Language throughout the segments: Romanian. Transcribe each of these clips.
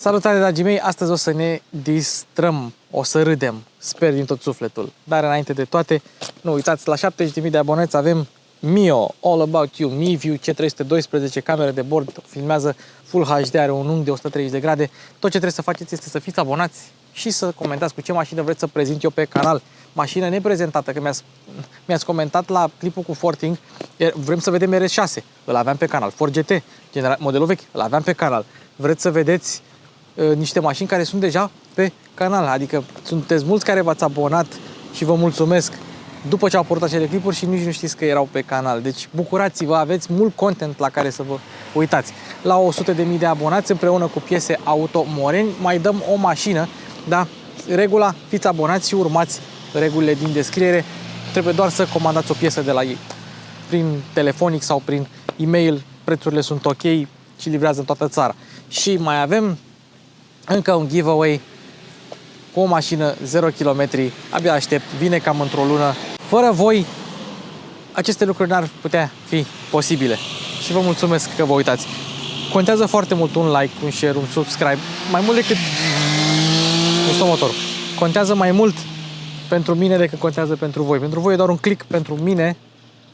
Salutare, dragii mei! Astăzi o să ne distrăm, o să râdem, sper din tot sufletul. Dar înainte de toate, nu uitați, la 70.000 de abonați avem Mio, All About You, Mi View C312, cameră de bord, filmează Full HD, are un unghi de 130 de grade. Tot ce trebuie să faceți este să fiți abonați și să comentați cu ce mașină vreți să prezint eu pe canal. Mașină neprezentată, că mi-ați comentat la clipul cu Forting, vrem să vedem RS6, îl aveam pe canal. Ford GT, modelul vechi, îl aveam pe canal. Vreți să vedeți niște mașini care sunt deja pe canal, adică sunteți mulți care v-ați abonat și vă mulțumesc după ce au apărut acele clipuri și nici nu știți că erau pe canal. Deci bucurați-vă, aveți mult content la care să vă uitați. La 100.000 de abonați împreună cu Piese Auto Moreni mai dăm o mașină, da? Regula, fiți abonați și urmați regulile din descriere. Trebuie doar să comandați o piesă de la ei prin telefonic sau prin e-mail, prețurile sunt ok și livrează în toată țara. Și mai avem încă un giveaway cu o mașină 0 km, abia aștept, vine cam într-o lună. Fără voi, aceste lucruri n-ar putea fi posibile. Și vă mulțumesc că vă uitați. Contează foarte mult un like, un share, un subscribe, mai mult decât motor. Contează mai mult pentru mine decât contează pentru voi. Pentru voi e doar un click, pentru mine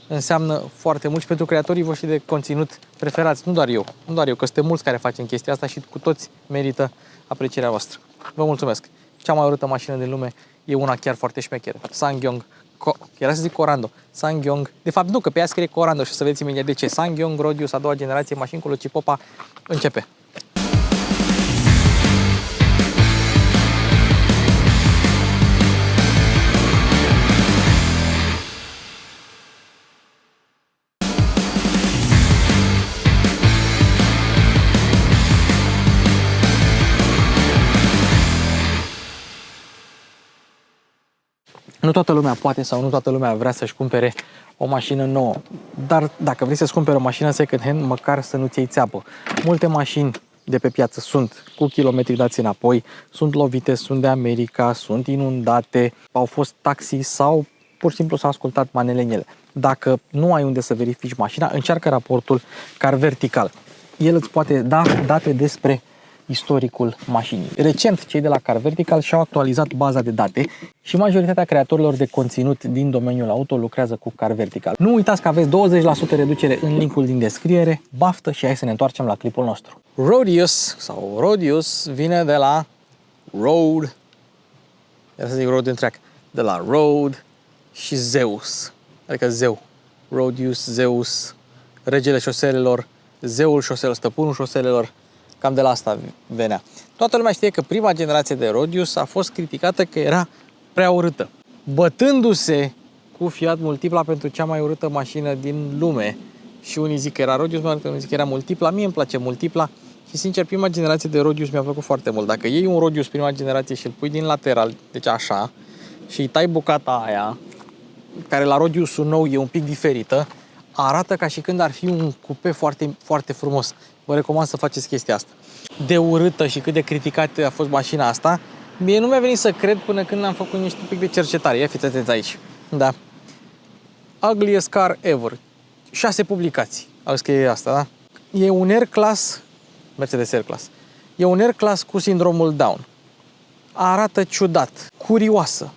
înseamnă foarte mult și pentru creatorii voștri de conținut preferați. Nu doar eu, că suntem mulți care facem chestia asta și cu toți merită aprecierea voastră. Vă mulțumesc! Cea mai urâtă mașină din lume e una chiar foarte șmecheră. SsangYong, era să zic Corando. SsangYong, de fapt nu, că pe ea scrie Corando și o să vedeți imediat de ce. SsangYong Rodius, a doua generație, mașini cu Luci Popa, începe. Nu toată lumea poate sau nu toată lumea vrea să-și cumpere o mașină nouă. Dar dacă vrei să-ți cumperi o mașină second hand, măcar să nu-ți iei țeapă. Multe mașini de pe piață sunt cu kilometri dați înapoi, sunt lovite, sunt de America, sunt inundate, au fost taxi sau pur și simplu s-au ascultat manele în ele. Dacă nu ai unde să verifici mașina, încearcă raportul Car Vertical. El îți poate da date despre istoricul mașinii. Recent, cei de la Car Vertical și-au actualizat baza de date și majoritatea creatorilor de conținut din domeniul auto lucrează cu Car Vertical. Nu uitați că aveți 20% reducere în linkul din descriere. Baftă și hai să ne întoarcem la clipul nostru. Rodius sau Rodius vine de la Road, era să zic Road Track, de la Road și Zeus, adică zeu. Rodius, Zeus, regele șoselelor, zeul șoselelor, stăpânul șoselelor. Cam de la asta venea. Toată lumea știe că prima generație de Rodius a fost criticată că era prea urâtă, bătându-se cu Fiat Multipla pentru cea mai urâtă mașină din lume. Și unii zic că era Rodius, unii zic că era Multipla. Mie îmi place Multipla și, sincer, prima generație de Rodius mi-a plăcut foarte mult. Dacă iei un Rodius prima generație și îl pui din lateral, deci așa, și îi tai bucata aia, care la Rodiusul nou e un pic diferită, arată ca și când ar fi un cupe foarte, foarte frumos. Vă recomand să faceți chestia asta. De urâtă și cât de criticată a fost mașina asta, mie nu mi-a venit să cred până când am făcut niște pic de cercetare. Ia fiți atenți aici. Da. Ugliest car ever. 6 publicații. Au scris asta, da? E un R-Class, Mercedes R-Class. E un R-Class cu sindromul Down. Arată ciudat, curioasă.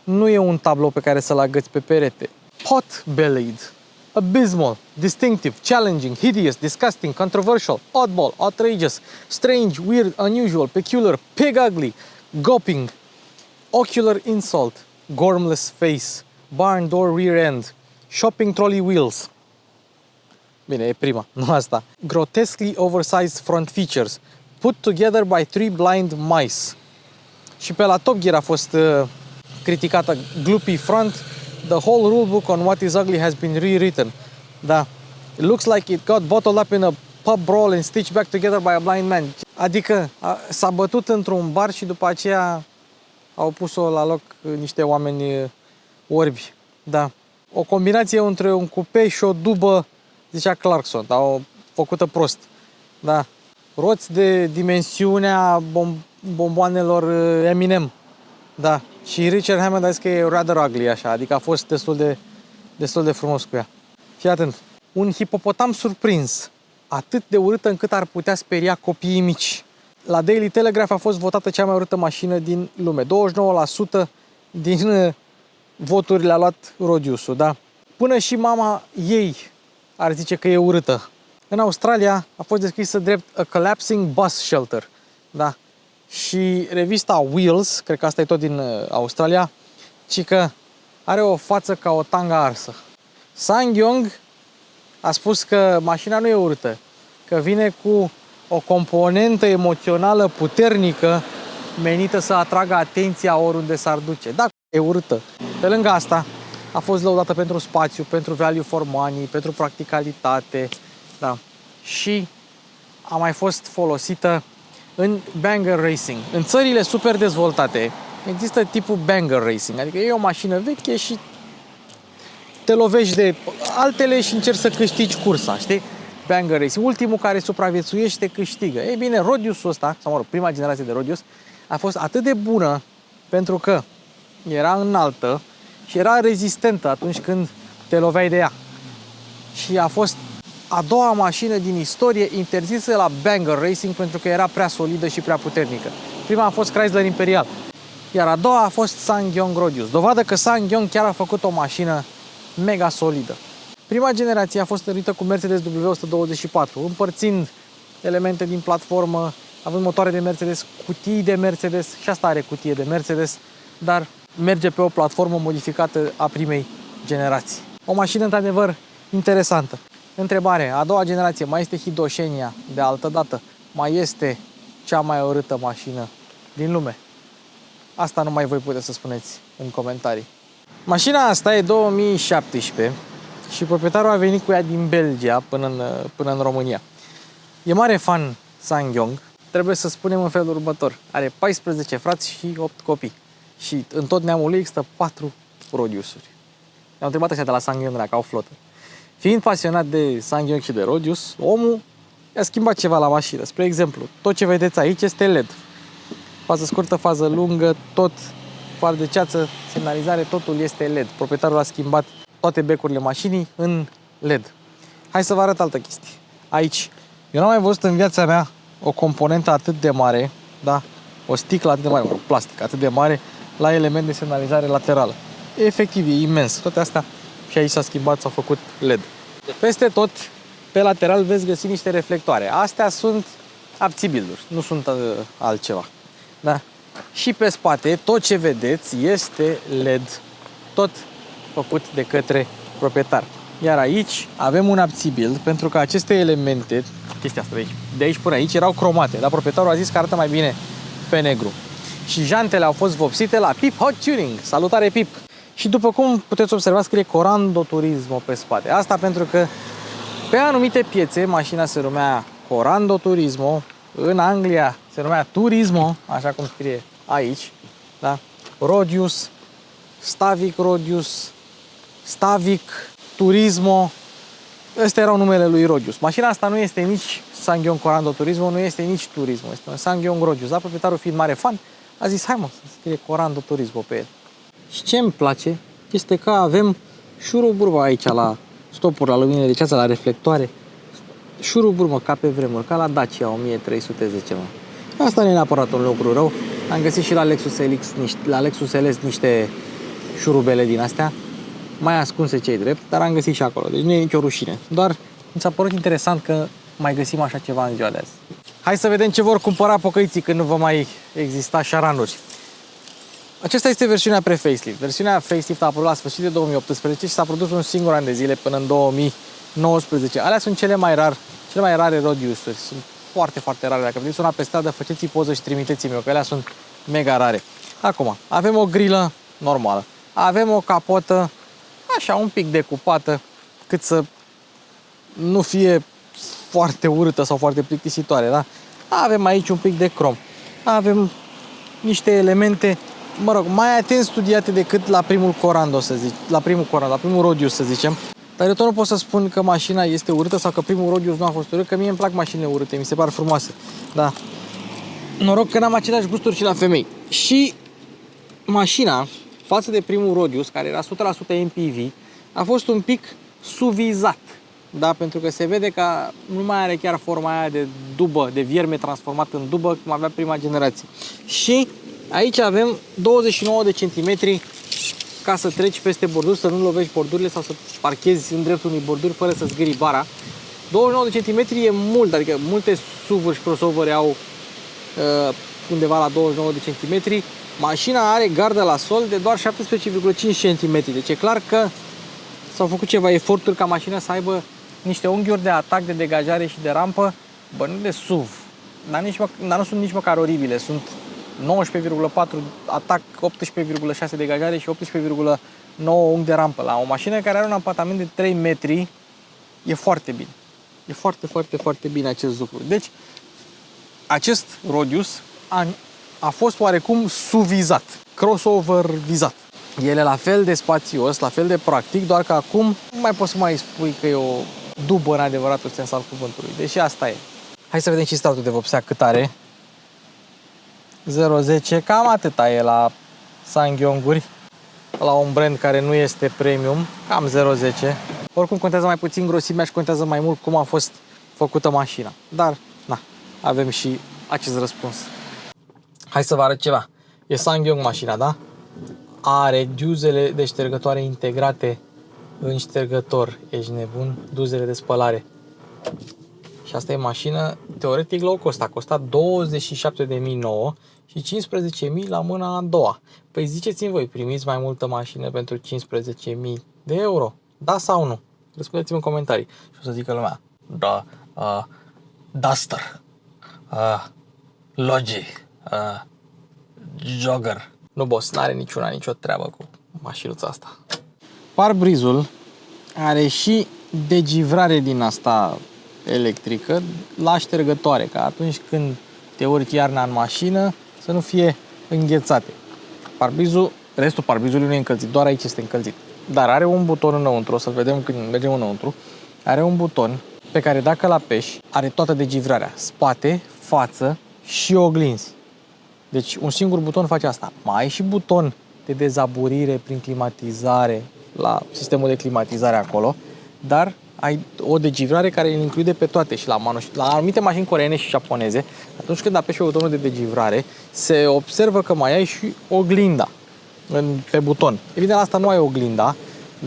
Nu e un tablou pe care să-l agăți pe perete. Pot-bellied. Abysmal, distinctive, challenging, hideous, disgusting, controversial, oddball, outrageous, strange, weird, unusual, peculiar, pig ugly, gawping, ocular insult, gormless face, barn door rear end, shopping trolley wheels. Bine, e prima, nu asta. Grotesquely oversized front features, put together by 3 blind mice. Și pe la Top Gear a fost criticată gloopy front. The whole rule book on what is ugly has been rewritten. Da. It looks like it got bottled up in a pub brawl and stitched back together by a blind man. Adică s-a bătut într-un bar și după aceea au pus-o la loc niște oameni orbi. Da. O combinație între un cupe și o dubă, zicea Clarkson, dar o făcută prost. Da. Roți de dimensiunea bomboanelor Eminem. Da. Și Richard Hammond a zis că e rather ugly așa, adică a fost destul de frumos cu ea. Fii atent. Un hipopotam surprins, atât de urât încât ar putea speria copiii mici. la Daily Telegraph a fost votată cea mai urâtă mașină din lume. 29% din voturi le-a luat Rodiusul, da? Până și mama ei ar zice că e urâtă. În Australia a fost descrisă drept a collapsing bus shelter, da? Și revista Wheels, cred că asta e tot din Australia, ci că are o față ca o tanga arsă. SsangYong a spus că mașina nu e urâtă, că vine cu o componentă emoțională puternică menită să atragă atenția oriunde s-ar duce. Da, e urâtă. Pe lângă asta, a fost lăudată pentru spațiu, pentru value for money, pentru practicalitate, da. Și a mai fost folosită în banger racing. În țările super dezvoltate există tipul banger racing, adică e o mașină veche și te lovești de altele și încerci să câștigi cursa, știi? Banger racing. Ultimul care supraviețuiește câștigă. Ei bine, Rodiusul ăsta, sau mă rog, prima generație de Rodius, a fost atât de bună pentru că era înaltă și era rezistentă atunci când te loveai de ea. Și a fost a doua mașină din istorie interzisă la banger racing pentru că era prea solidă și prea puternică. Prima a fost Chrysler Imperial, iar a doua a fost SsangYong Rodius. Dovadă că SsangYong chiar a făcut o mașină mega solidă. Prima generație a fost întâlnită cu Mercedes W124, împărțind elemente din platformă, având motoare de Mercedes, cutii de Mercedes, și asta are cutie de Mercedes, dar merge pe o platformă modificată a primei generații. O mașină într-adevăr interesantă. Întrebare, a doua generație, mai este Hidoshenia de altă dată? Mai este cea mai urâtă mașină din lume? Asta nu mai voi puteți să spuneți în comentarii. Mașina asta e 2017 și proprietarul a venit cu ea din Belgia până în România. E mare fan SsangYong. Trebuie să spunem în felul următor. Are 14 frați și 8 copii. Și în tot neamul lui există 4 Rodiusuri. Ne-am întrebat așa de la SsangYong dacă au flotă. Fiind pasionat de SsangYong și de Rodius, omul i-a schimbat ceva la mașină. Spre exemplu, tot ce vedeți aici este LED. Fază scurtă, fază lungă, tot far de ceață, semnalizare, totul este LED. Proprietarul a schimbat toate becurile mașinii în LED. Hai să vă arăt altă chestie. Aici, eu n-am mai văzut în viața mea o componentă atât de mare, da? O sticlă atât de mare, plastic atât de mare, la element de semnalizare laterală. Efectiv, e imens. Toate astea și aici s-a schimbat, s-a făcut LED. Peste tot, pe lateral veți găsi niște reflectoare. Astea sunt abțibilduri, nu sunt altceva. Da? Și pe spate, tot ce vedeți este LED, tot făcut de către proprietar. Iar aici avem un abțibild, pentru că aceste elemente, chestia asta de aici până aici, erau cromate, dar proprietarul a zis că arată mai bine pe negru. Și jantele au fost vopsite la Pip Hot Tuning. Salutare, Pip! Și după cum puteți observa, scrie Corando Turismo pe spate. Asta pentru că pe anumite piețe mașina se numea Corando Turismo, în Anglia se numea Turismo, așa cum scrie aici, da? Rodius, Stavic Rodius, Stavic Turismo, astea erau numele lui Rodius. Mașina asta nu este nici SsangYong Corando Turismo, nu este nici Turismo, este un SsangYong Rodius, dar proprietarul fiind mare fan, a zis, hai mă, să scrie Corando Turismo pe el. Și ce îmi place este că avem șuruburba aici la stopuri, la luminile de ceață, la reflectoare. Șuruburbă ca pe vremuri, ca la Dacia 1310, mă. Asta nu e neapărat un lucru rău. Am găsit și la Lexus LS niște șurubele din astea, mai ascunse cei drept, dar am găsit și acolo, deci nu e nicio rușine. Doar mi s-a părut interesant că mai găsim așa ceva în ziua de azi. Hai să vedem ce vor cumpăra pocăiții când nu va mai exista șaranuri. Aceasta este versiunea pre-facelift. Versiunea facelift a apărut la sfârșit de 2018 și s-a produs un singur an de zile până în 2019. Alea sunt cele mai rare Rodiusuri. Sunt foarte, foarte rare. Dacă vedeți una pe stradă, faceți poză și trimiteți-mi-o, că alea sunt mega rare. Acum, avem o grilă normală. Avem o capotă așa un pic decupată, cât să nu fie foarte urâtă sau foarte plictisitoare, da? Avem aici un pic de crom. Avem niște elemente, mă rog, mai atent studiate decât la primul Corando, să zic, la primul Rodius, să zicem. Dar eu tot nu pot să spun că mașina este urâtă sau că primul Rodius nu a fost urât, că mie îmi plac mașinile urâte, mi se par frumoase. Da. Noroc că n-am aceleași gusturi și la femei. Și mașina, față de primul Rodius, care era 100% MPV, a fost un pic suvizat. Da, pentru că se vede că nu mai are chiar forma aia de dubă, de vierme transformat în dubă, cum avea prima generație. Și aici avem 29 de centimetri ca să treci peste borduri, să nu lovești bordurile sau să parchezi în dreptul unui borduri fără să zgâri bara. 29 de centimetri e mult, adică multe SUV-uri și crossover au undeva la 29 de centimetri. Mașina are gardă la sol de doar 17,5 cm. Deci e clar că s-au făcut ceva eforturi ca mașina să aibă niște unghiuri de atac, de degajare și de rampă, bă, nu de SUV, dar nu sunt nici măcar oribile. Sunt 19,4 atac, 18,6 degajare și 18,9 unghi de rampă. La o mașină care are un apartament de 3 metri, e foarte bine. E foarte, foarte, foarte bine acest lucru. Deci, acest Rodius a fost oarecum SUV-izat, crossover-vizat. El e la fel de spațios, la fel de practic, doar că acum nu mai poți să mai spui că e o dubă în adevăratul sens al cuvântului. Deși asta e. Hai să vedem și startul de vopsea cât are. 0,10, cam atâta e la Sangyong-uri, la un brand care nu este premium, cam 0,10. Oricum contează mai puțin grosimea și contează mai mult cum a fost făcută mașina. Dar, na, avem și acest răspuns. Hai să vă arăt ceva. E Sangyong mașina, da? Are duzele de ștergătoare integrate în ștergător. Ești nebun? Duzele de spălare. Și asta e mașină teoretic low cost. A costat 27.900 și 15.000 la mâna a doua. Păi ziceți-mi voi, primiți mai multă mașină pentru 15.000 de euro? Da sau nu? Răspundeți-mi în comentarii. Și o să zică lumea, da, Duster, Logi, Jogger. Nu, boss, n-are nicio treabă cu mașinuța asta. Parbrizul are și degivrare din asta electrică la ștergătoare, ca atunci când te urci iarna în mașină să nu fie înghețate. Restul parbrizului nu e încălzit, doar aici este încălzit. Dar are un buton înăuntru, o să vedem când mergem înăuntru, are un buton pe care dacă îl apeși, are toată degivrarea, spate, față și oglinzi. Deci un singur buton face asta. Mai ai și buton de dezaburire prin climatizare la sistemul de climatizare acolo, dar ai o degivrare care îl include pe toate și la anumite mașini coreene și japoneze, atunci când apeși pe butonul de degivrare, se observă că mai ai și oglinda pe buton. Evident, la asta nu ai oglinda,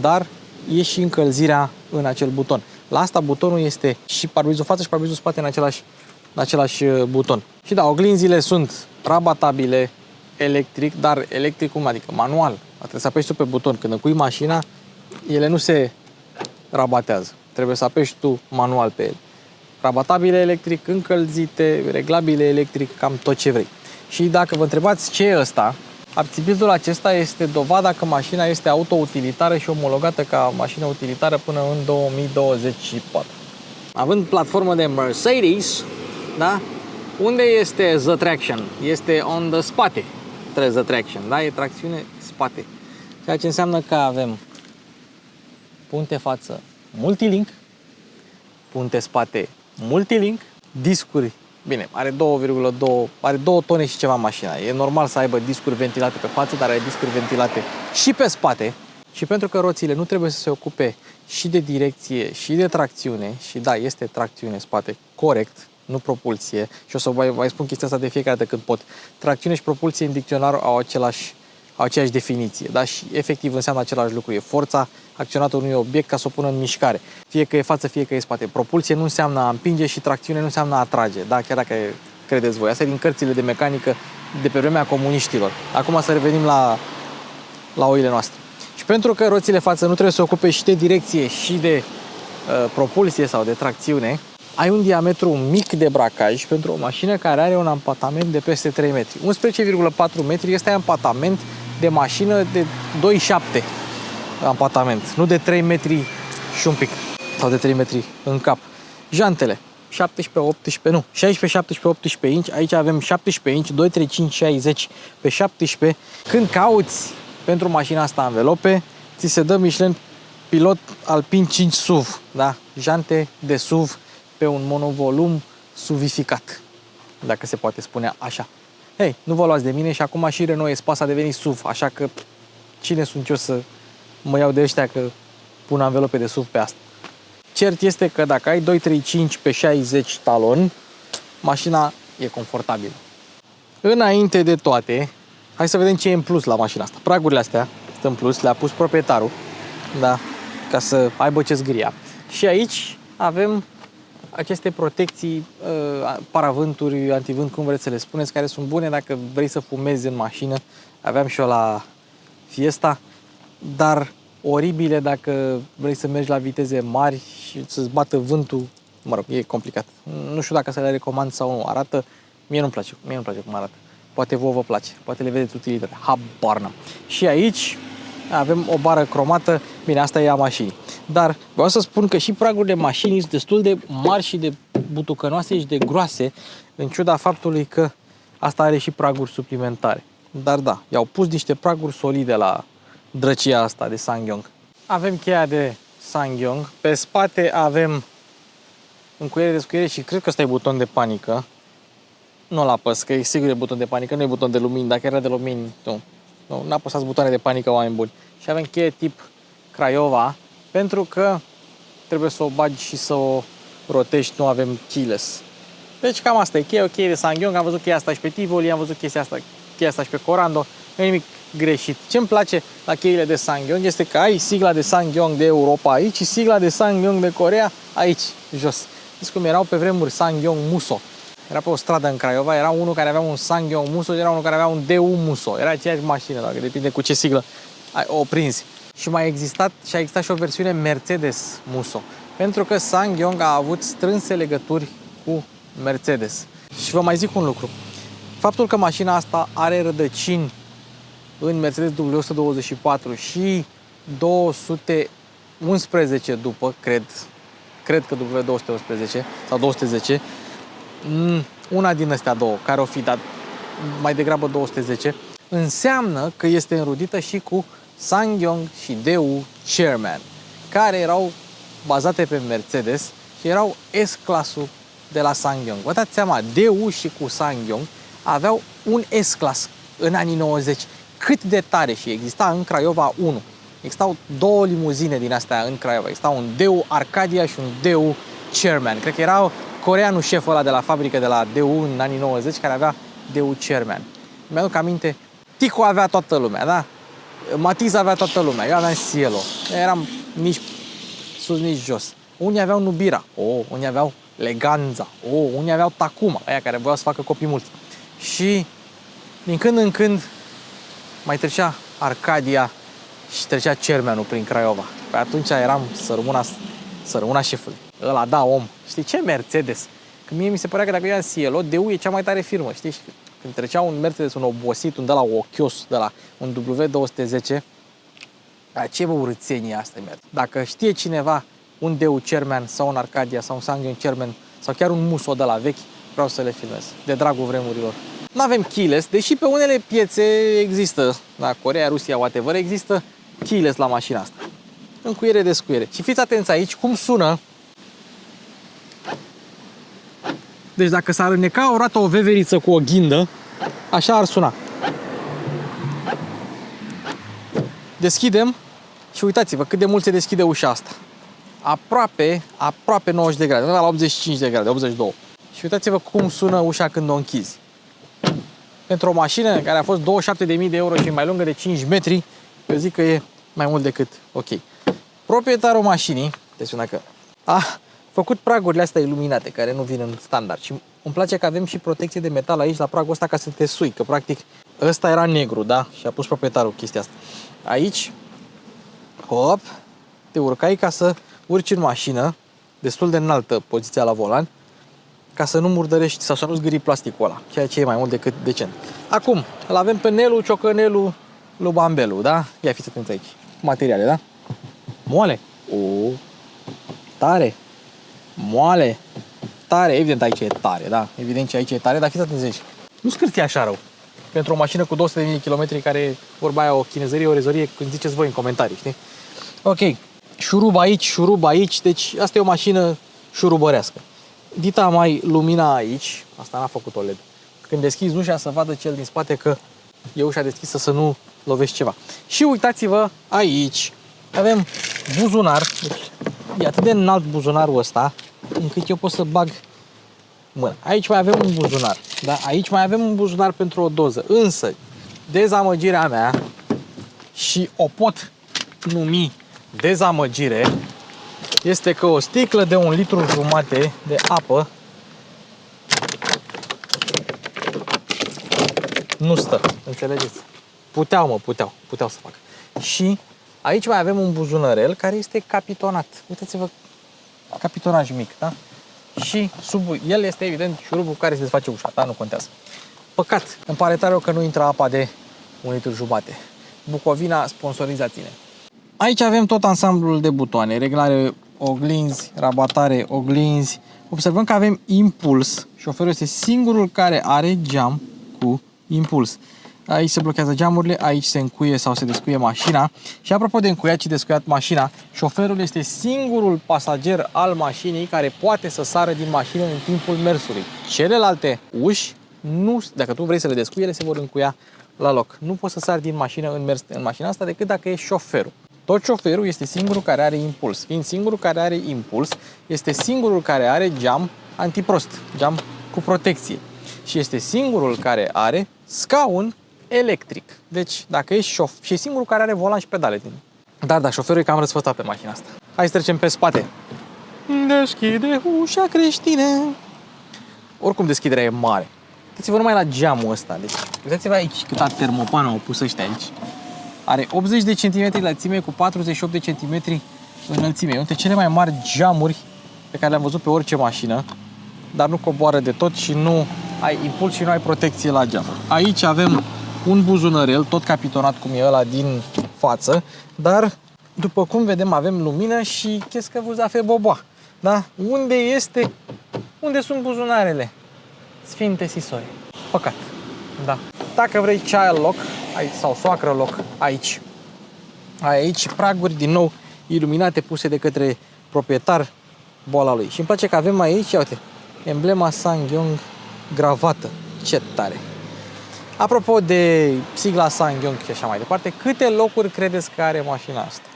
dar e și încălzirea în acel buton. La asta butonul este și parbrizul față și parbrizul spate în același buton. Și da, oglinzile sunt rabatabile electric, dar electric cum? Adică manual. Trebuie să apeși tu pe buton. Când încui mașina, ele nu se rabatează. Trebuie să apeși tu manual pe ele. Rabatabile electric, încălzite, reglabile electric, cam tot ce vrei. Și dacă vă întrebați ce e ăsta, abțibildul acesta este dovada că mașina este auto-utilitară și omologată ca mașină utilitară până în 2024. Având platformă de Mercedes, da? Unde este the traction? Este on the spate. The traction, da? E tracțiune spate. Ceea ce înseamnă că avem punte față multilink, punte spate multilink, discuri. Bine, are 2 tone și ceva mașina. E normal să aibă discuri ventilate pe față, dar are discuri ventilate și pe spate. Și pentru că roțile nu trebuie să se ocupe și de direcție și de tracțiune, și da, este tracțiune spate corect, nu propulsie, și o să vă mai spun chestia asta de fiecare dată când pot. Tracțiune și propulsie în dicționar au aceeași definiție, da? Și efectiv înseamnă același lucru. E forța acționată unui obiect ca să o pună în mișcare. Fie că e față, fie că e spate. Propulsie nu înseamnă a împinge și tracțiune nu înseamnă a atrage, da? Chiar dacă credeți voi. Asta e din cărțile de mecanică de pe vremea comuniștilor. Acum să revenim la oile noastre. Și pentru că roțile față nu trebuie să se ocupe și de direcție și de propulsie sau de tracțiune, ai un diametru mic de bracaj pentru o mașină care are un ampatament de peste 3 metri. 11,4 metri este ampatament de mașină de 2,7 ampatament, nu de 3 metri și un pic, sau de 3 metri în cap. Jantele, 17, 18, nu, 16, 17, 18 inch, aici avem 17 inch, 235, 60 pe 17. Când cauți pentru mașina asta anvelope, ți se dă Michelin Pilot Alpine 5 SUV, da? Jante de SUV pe un monovolum suvificat, dacă se poate spune așa. Hei, nu vă luați de mine și acum și Renault Espace a devenit SUV, așa că cine sunt eu să mă iau de ăștia că pun anvelope de SUV pe asta? Cert este că dacă ai 235 pe 60 talon, mașina e confortabilă. Înainte de toate, hai să vedem ce e în plus la mașina asta. Pragurile astea sunt în plus, le-a pus proprietarul, da, ca să aibă ce zgâria. Și aici avem aceste protecții, paravânturi, antivânt, cum vreți să le spuneți, care sunt bune dacă vrei să fumezi în mașină. Aveam și eu la Fiesta, dar oribile dacă vrei să mergi la viteze mari și să-ți bată vântul. Mă rog, e complicat. Nu știu dacă să le recomand sau nu. Arată, mie nu-mi place cum arată. Poate vouă vă place, poate le vedeți utilitatea. Habar n-am. Și aici avem o bară cromată. Bine, asta e a mașinii. Dar vreau să spun că și pragurile mașinii sunt destul de mari și de butucănoase și de groase, în ciuda faptului că asta are și praguri suplimentare. Dar da, i-au pus niște praguri solide la drăcia asta de SsangYong. Avem cheia de SsangYong. Pe spate avem încuiere, descuiere și cred că ăsta e buton de panică. Nu-l apăs, că e sigur e buton de panică, nu e buton de lumini. Dacă era de lumini, nu. Nu apăsați butoane de panică, oameni buni. Și avem cheie tip Craiova, pentru că trebuie să o bagi și să o rotești, nu avem keyless. Deci cam asta e cheia, o cheie de SsangYong. Am văzut cheia asta și pe Tivoli, am văzut cheia asta și pe Corando. Nu e nimic greșit. Ce îmi place la cheile de SsangYong este că ai sigla de SsangYong de Europa aici și sigla de SsangYong de Coreea aici, jos. Știți cum erau pe vremuri SsangYong Muso? Era pe o stradă în Craiova, era unul care avea un SsangYong Muso și era unul care avea un DU Muso. Era aceeași mașină, dacă depinde cu ce siglă o prinzi. Și a existat și o versiune Mercedes Muso. Pentru că SsangYong a avut strânse legături cu Mercedes. Și vă mai zic un lucru. Faptul că mașina asta are rădăcini în Mercedes W124 și 211 după, cred că W211 sau 210, una din astea două, care o fi dat mai degrabă 210, înseamnă că este înrudită și cu SsangYong și DU Chairman, care erau bazate pe Mercedes și erau S-clasul de la SsangYong. Vă dați seama, DU și cu SsangYong aveau un S-clas în anii 90. Cât de tare! Și exista în Craiova 1. Existau două limuzine din astea în Craiova. Exista un DU Arcadia și un DU Chairman. Cred că era coreanul șeful ăla de la fabrică de la DU în anii 90 care avea DU Chairman. Mi-aduc aminte, Tico avea toată lumea, da? Matiz avea toată lumea, eu aveam Cielo. Eram nici sus, nici jos. Unii aveau Nubira, unii aveau Leganza, unii aveau Takuma, aia care voiau să facă copii mulți. Și din când în când mai trecea Arcadia și trecea Chairman-ul prin Craiova. Păi atunci eram să rămâna șefului. Ăla, da, om. Știi ce? Mercedes. Că mie mi se părea că dacă ia Cielo, DU e cea mai tare firmă, știi? Când trecea un Mercedes, un obosit, un de la ochios, de la un W210, ce bă urâțenie asta mi-a. Dacă știe cineva un DU Chairman sau un Arcadia sau un SsangYong Chairman sau chiar un Muso de la vechi, vreau să le filmez. De dragul vremurilor. Nu avem keyless, deși pe unele piețe există, la Coreea, Rusia, whatever, există keyless la mașina asta. Încuiere, descuiere. Și fiți atenți aici cum sună. Deci dacă s-ar înneca o roată o veveriță cu o ghindă, așa ar suna. Deschidem și uitați-vă cât de mult se deschide ușa asta. Aproape 90 de grade, la 85 de grade, 82. Și uitați-vă cum sună ușa când o închizi. Pentru o mașină care a fost 27.000 de euro și mai lungă de 5 metri, eu zic că e mai mult decât ok. Proprietarul mașinii, deci dacă a făcut pragurile astea iluminate, care nu vin în standard. Și îmi place că avem și protecție de metal aici la pragul ăsta ca să te sui, că practic ăsta era negru, da? Și a pus proprietarul chestia asta. Aici, hop, te urcai ca să urci în mașină, destul de înaltă poziția la volan, ca să nu murdărești sau să nu zgârii plasticul ăla, ceea ce e mai mult decât decent. Acum, îl avem pe Nelu, Ciocănelu, Lubambelu, da? Ia fiți atenți aici. Materiale, da? Moale. Tare. Moale. Tare. Evident aici e tare, da? Evident și aici e tare, dar fiți atenți aici. Nu scârție așa rău. Pentru o mașină cu 200.000 de kilometri care vorba aia o chinezărie, o rezorie, când ziceți voi în comentarii, știi? Ok. Șurub aici, deci asta e o mașină șurubărească. Dita mai lumina aici, asta n-a făcut OLED. Când deschizi ușa să vadă cel din spate că e ușa deschisă să nu lovești ceva. Și uitați-vă aici, avem buzunar, deci e atât de înalt buzunarul ăsta, încât eu pot să bag mâna. Aici mai avem un buzunar, da? Aici mai avem un buzunar pentru o doză. Însă, dezamăgirea mea, și o pot numi dezamăgire, este că o sticlă de 1,5 litri de apă nu stă, înțelegeți? Puteau să facă. Și aici mai avem un buzunărel care este capitonat. Uitați-vă, capitonaj mic, da? Și sub el este evident șurubul cu care se desface ușa, da? Nu contează. Păcat, îmi pare tare rău că nu intră apa de 1,5 litri. Bucovina, sponsorizați-ne. Aici avem tot ansamblul de butoane, reglare oglinzi, rabatare oglinzi. Observăm că avem impuls. Șoferul este singurul care are geam cu impuls. Aici se blochează geamurile, aici se încuie sau se descuie mașina. Și apropo de încuiat și descuiat mașina, șoferul este singurul pasager al mașinii care poate să sară din mașină în timpul mersului. Celelalte uși, dacă tu vrei să le descui, ele se vor încuia la loc. Nu poți să sari din mașină în mașina asta decât dacă ești șoferul. Tot șoferul este singurul care are impuls. Fiind singurul care are impuls, este singurul care are geam antiprost, geam cu protecție. Și este singurul care are scaun electric. Deci, dacă ești șofer, și e singurul care are volan și pedale. Dar șoferul e cam răsfățat pe mașina asta. Hai să trecem pe spate. Deschide ușa, creștine. Oricum deschiderea e mare. Uitați-vă numai la geamul ăsta. Deci, uitați-vă aici câta termopană au pus ăștia aici. Are 80 de cm lățime cu 48 de cm înălțime. E unul dintre cele mai mari geamuri pe care le-am văzut pe orice mașină, dar nu coboară de tot și nu ai impuls și nu ai protecție la geam. Aici avem un buzunărel, tot capitonat cum e ăla din față, dar după cum vedem avem lumină și qu'est-ce que vous a fait boboa? Da? Unde sunt buzunarele? Sfinte Sisore. Păcat. Da. Dacă vrei child lock sau soacră lock, aici. Aici praguri din nou iluminate, puse de către proprietar, boala lui. Și îmi place că avem aici, uite, emblema Sangyong gravată. Ce tare! Apropo de sigla Sangyong și așa mai departe, câte locuri credeți că are mașina asta?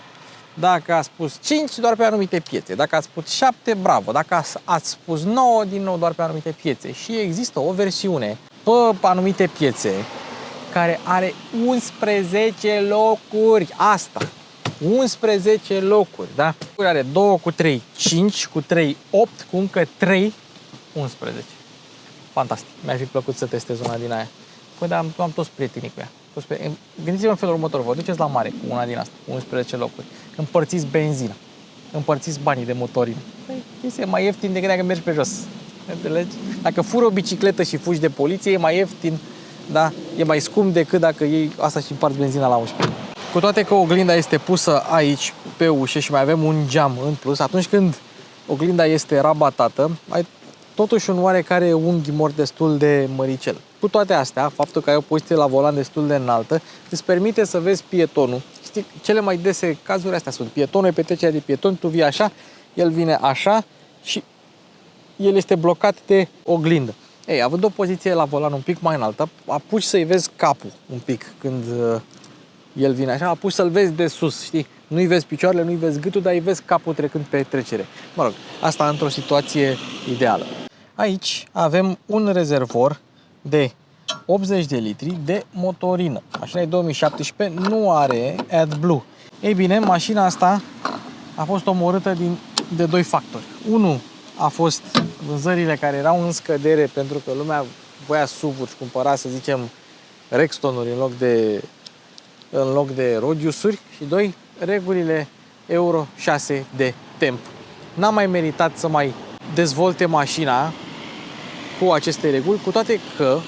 Dacă ați spus 5, doar pe anumite piețe. Dacă ați spus 7, bravo. Dacă ați spus 9, din nou doar pe anumite piețe. Și există o versiune pe anumite piețe care are 11 locuri. Asta. 11 locuri, da? Are 2 cu 3, 5 cu 3, 8 cu încă 3, 11. Fantastic. Mi-ar fi plăcut să testez una din aia. Păi da, am toți prietenii cu ea. Gândiți-vă în felul următor, vă duceți la mare cu una din asta, cu 11 locuri. Împărțiți benzina, împărțiți banii de motorină. Păi, este mai ieftin decât dacă mergi pe jos. Înțelegi? Dacă furi o bicicletă și fugi de poliție, e mai ieftin, da? E mai scump decât dacă iei asta și împarți benzina la 11. Cu toate că oglinda este pusă aici, pe ușă, și mai avem un geam în plus, atunci când oglinda este rabatată, ai totuși un oarecare unghi mort destul de măricel. Cu toate astea, faptul că ai o poziție la volan destul de înaltă îți permite să vezi pietonul. Știi, cele mai dese cazuri astea sunt: pietonul e pe trecerea de pieton, tu vii așa, el vine așa și el este blocat de oglindă. Ei, având o poziție la volan un pic mai înaltă, apuci să-i vezi capul un pic când el vine așa, apuci să-l vezi de sus, știi? Nu-i vezi picioarele, nu-i vezi gâtul, dar îi vezi capul trecând pe trecere. Mă rog, asta într-o situație ideală. Aici avem un rezervor de 80 de litri de motorină. Mașina e 2017, nu are AdBlue. Ei bine, mașina asta a fost omorâtă de 2 factori. Unul a fost vânzările care erau în scădere pentru că lumea voia SUV-uri și cumpăra, să zicem, Rexton-uri în loc de Rodius-uri. Și 2, regulile Euro 6 de temp. N-a mai meritat să mai dezvolte mașina cu aceste reguli, cu toate că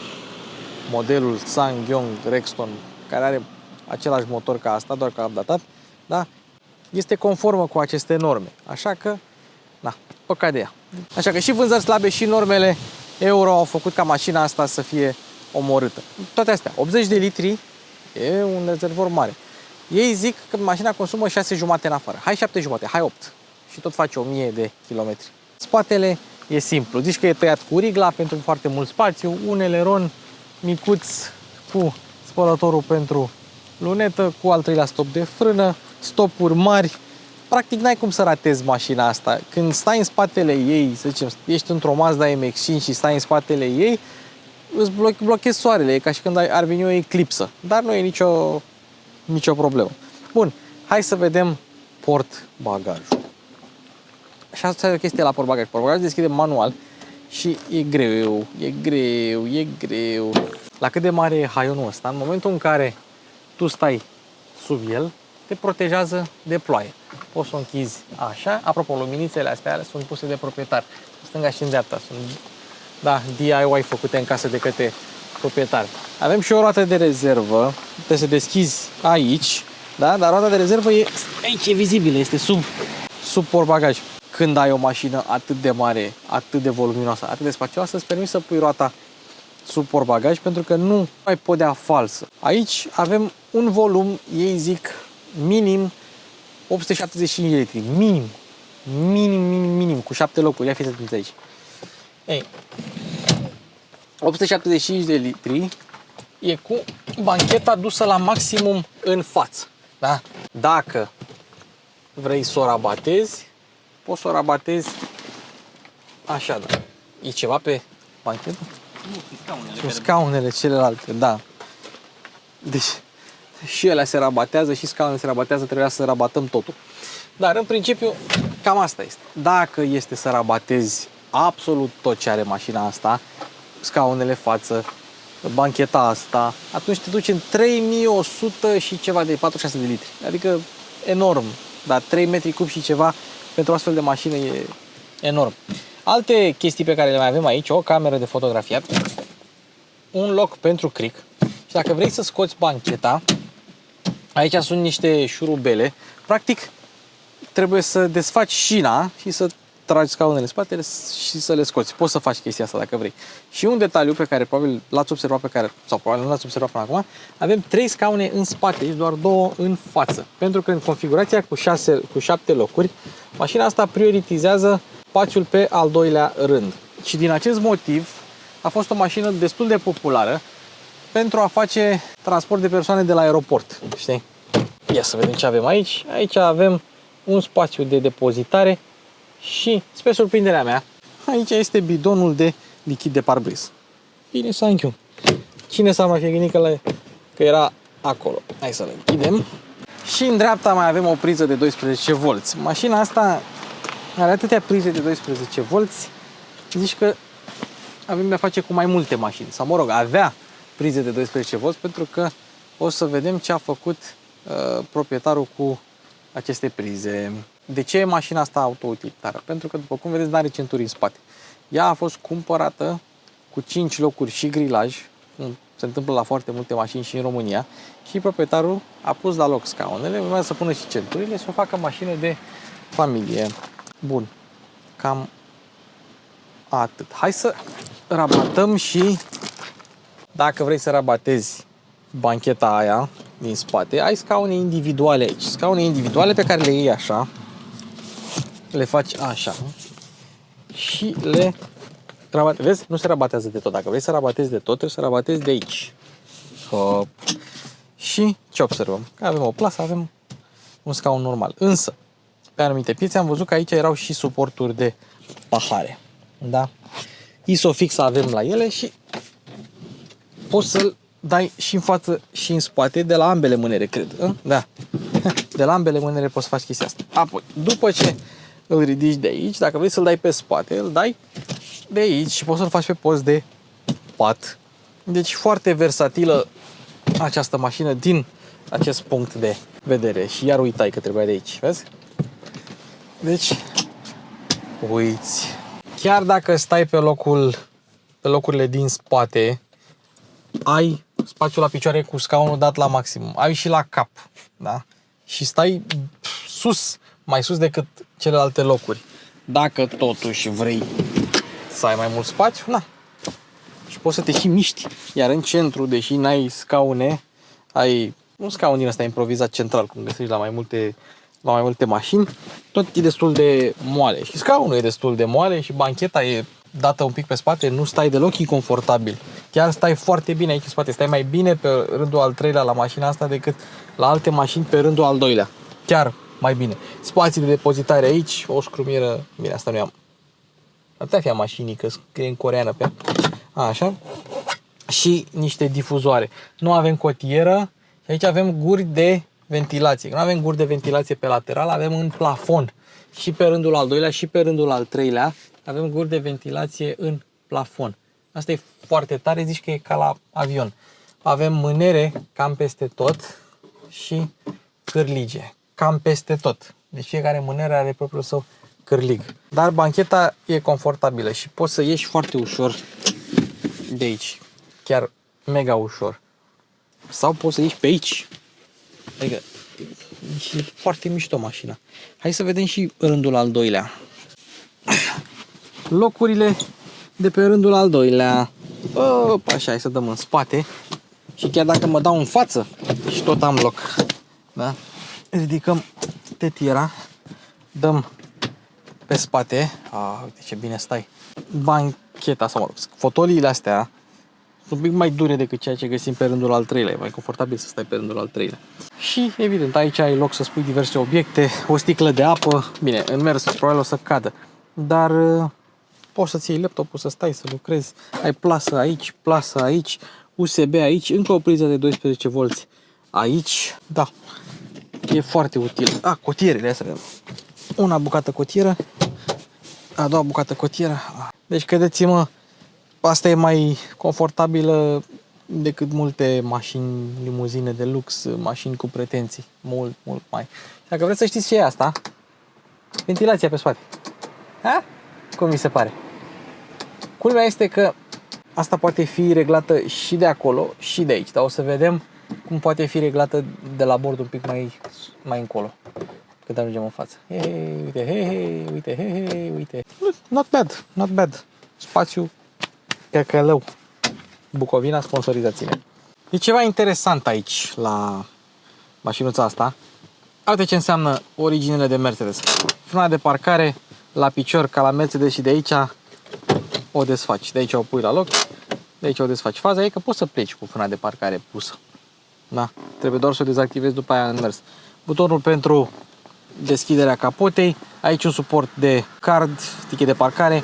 modelul Sangyong Rexton, care are același motor ca asta, doar că updatat, da, este conformă cu aceste norme. Așa că, da, păcat de ea. Așa că și vânzări slabe și normele Euro au făcut ca mașina asta să fie omorâtă. Toate astea, 80 de litri e un rezervor mare. Ei zic că mașina consumă 6,5 în afară. Hai 7,5, hai 8. Și tot face 1000 de kilometri. Spatele e simplu. Zici că e tăiat cu rigla pentru foarte mult spațiu, un eleron micuț cu spălătorul pentru lunetă, cu al treilea stop de frână, stopuri mari, practic n-ai cum să ratezi mașina asta. Când stai în spatele ei, să zicem, ești într-o Mazda MX-5 și stai în spatele ei, îți blochezi soarele, e ca și când ar veni o eclipsă. Dar nu e nicio problemă. Bun, hai să vedem portbagajul. Și asta e o chestie la portbagaj. Portbagajul deschide manual și e greu. La cât de mare e haionul ăsta, în momentul în care tu stai sub el, te protejează de ploaie. Poți să o închizi așa. Apropo, luminițele astea sunt puse de proprietar. În stânga și în dreapta. Sunt, da, DIY făcute în casă de către proprietar. Avem și o roată de rezervă. Trebuie să deschizi aici, da? Dar roata de rezervă e aici, e vizibilă, este sub portbagaj. Când ai o mașină atât de mare, atât de voluminoasă, atât de spacioasă, îți permiți să pui roata sub portbagaj pentru că nu ai podea falsă. Aici avem un volum, ei zic, minim 875 de litri. Minim, cu 7 locuri. Ia fiți atenți aici. Ei, 875 de litri e cu bancheta dusă la maximum în față. Da? Dacă vrei să o rabatezi, poți să o rabatezi așa, da. E ceva pe banchetă? Nu, scaunele celelalte, da. Deci, și ele se rabatează și scaunele se rabatează, trebuia să rabatăm totul. Dar, în principiu, cam asta este. Dacă este să rabatezi absolut tot ce are mașina asta, scaunele față, bancheta asta, atunci te duci în 3100 și ceva de 46 de litri. Adică enorm, dar 3 metri cub și ceva pentru o astfel de mașină e enorm. Alte chestii pe care le mai avem aici, o cameră de fotografiat, un loc pentru cric și dacă vrei să scoți bancheta, aici sunt niște șurubele. Practic, trebuie să desfaci șina și să tragi scaunele în spate și să le scoți. Poți să faci chestia asta dacă vrei. Și un detaliu pe care probabil l-ați observat sau probabil nu l-ați observat până acum, avem 3 scaune în spate și doar 2 în față. Pentru că în configurația cu 7 locuri, mașina asta prioritizează spațiul pe al doilea rând. Și din acest motiv a fost o mașină destul de populară pentru a face transport de persoane de la aeroport. Știi? Ia să vedem ce avem aici. Aici avem un spațiu de depozitare și, spre surprinderea mea, aici este bidonul de lichid de parbriz. Bine, thank you. Cine s-ar mai fi gândit că era acolo? Hai să-l închidem. Și în dreapta mai avem o priză de 12 V. Mașina asta are atâtea prize de 12 V, zici că avem de-a face cu mai multe mașini. Sau, mă rog, avea prize de 12 V pentru că o să vedem ce a făcut proprietarul cu aceste prize. De ce e mașina asta autoutilitară? Pentru că, după cum vedeți, nu are centuri în spate. Ea a fost cumpărată cu 5 locuri și grilaj. Se întâmplă la foarte multe mașini și în România. Și proprietarul a pus la loc scaunele, urmează să pună și centurile și să o facă mașină de familie. Bun. Cam atât. Hai să rabatăm și, dacă vrei să rabatezi bancheta aia din spate, ai scaune individuale aici. Scaune individuale pe care le iei așa, le faci așa și le rabatezi. Vezi? Nu se rabatează de tot. Dacă vrei să rabatezi de tot, trebuie să rabatezi de aici. Hop. Și ce observăm? Că avem o plasă, avem un scaun normal. Însă, pe anumite piețe am văzut că aici erau și suporturi de pahare. Da? Isofix avem la ele și poți să-l dai și în față și în spate, de la ambele mânere, cred. Da. De la ambele mânere poți să faci chestia asta. Apoi, după ce îl ridici de aici, dacă vrei să-l dai pe spate, îl dai de aici și poți să-l faci pe post de pat. Deci foarte versatilă această mașină din acest punct de vedere. Și iar uitai că trebuia de aici, vezi? Deci, uiți. Chiar dacă stai pe locurile din spate, ai spațiul la picioare cu scaunul dat la maximum. Ai și la cap, da? Și stai sus, mai sus decât celelalte locuri. Dacă totuși vrei să ai mai mult spațiu, na. Și poți să te și miști. Iar în centru, deși n-ai scaune, ai un scaun din ăsta improvizat central, cum găsești la mai multe mașini, tot e destul de moale. Și scaunul e destul de moale și bancheta e dată un pic pe spate, nu stai deloc inconfortabil. Chiar stai foarte bine aici în spate, stai mai bine pe rândul al treilea la mașina asta decât la alte mașini pe rândul al doilea. Chiar mai bine. Spații de depozitare aici, o scrumieră, bine, asta nu am. Ar putea fi a mașinii, că scrie în coreeană pe ea. Așa. Și niște difuzoare. Nu avem cotieră și aici avem guri de ventilație. Nu avem guri de ventilație pe lateral, avem în plafon. Și pe rândul al doilea și pe rândul al treilea avem guri de ventilație în plafon. Asta e foarte tare, zici că e ca la avion. Avem mânere cam peste tot și cârlige cam peste tot. Deci fiecare mânere are propriul său cârlig. Dar bancheta e confortabilă și poți să ieși foarte ușor de aici. Chiar mega ușor. Sau poți să ieși pe aici. Adică e foarte mișto mașina. Hai să vedem și rândul al doilea. Locurile de pe rândul al doilea. Așa, hai să dăm în spate. Și chiar dacă mă dau în față și tot am loc. Da? Ridicăm tetiera. Dăm pe spate. Uite ce bine stai. Bancheta, sau mă rog, fotoliile astea sunt un pic mai dure decât ceea ce găsim pe rândul al treilea. E mai confortabil să stai pe rândul al treilea. Și evident, aici ai loc să spui diverse obiecte, o sticlă de apă. Bine, în mers probabil o să cadă, dar poți să-ți iei laptopul, să stai, să lucrezi. Ai plasă aici, USB aici, încă o priză de 12 V aici. Da, e foarte util. Cotierele astea. Una bucată cotieră, a doua bucată cotieră. Deci, credeți-mă, asta e mai confortabilă decât multe mașini, limuzine de lux, mașini cu pretenții. Mult, mult mai. Dacă vreți să știți ce e asta, ventilația pe spate. Cum vi se pare? Culmea este că asta poate fi reglată și de acolo și de aici, dar o să vedem cum poate fi reglată de la bord un pic mai încolo, când ajungem în față. Uite. Not bad. Spațiu căcălău. Bucovina, sponsorizați-ne. E ceva interesant aici la mașinuța asta. Uite ce înseamnă originele de Mercedes. Frâna de parcare la picior ca la Mercedes și de aici o desfaci. De aici o pui la loc, de aici o desfaci. Faza e că poți să pleci cu frâna de parcare pusă. Da? Trebuie doar să o dezactivezi după aia în mers. Butonul pentru deschiderea capotei. Aici un suport de card, tichet de parcare.